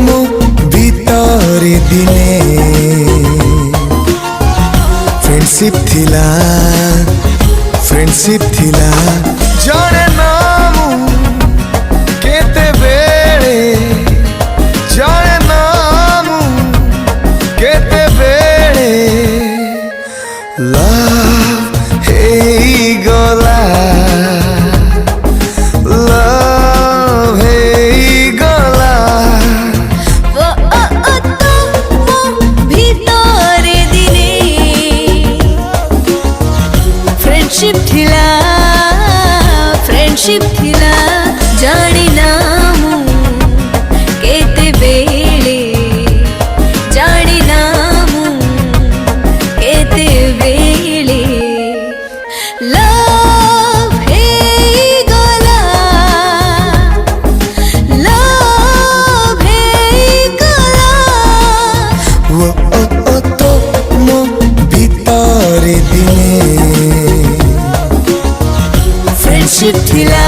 मो भीतरे दिने फ्रेंडशिप थिला जाने नामु केते बेले जाने नामु केते बेले लव हे गला लव हे गला वो तो मो भीतरे दिने फ्रेंडशिप थिला जानी नामु केते बेले जानी नामु केते बेले लव हे गला लव हे गला वो तो मो भीतरे दिने फ्रेंडशिप थिला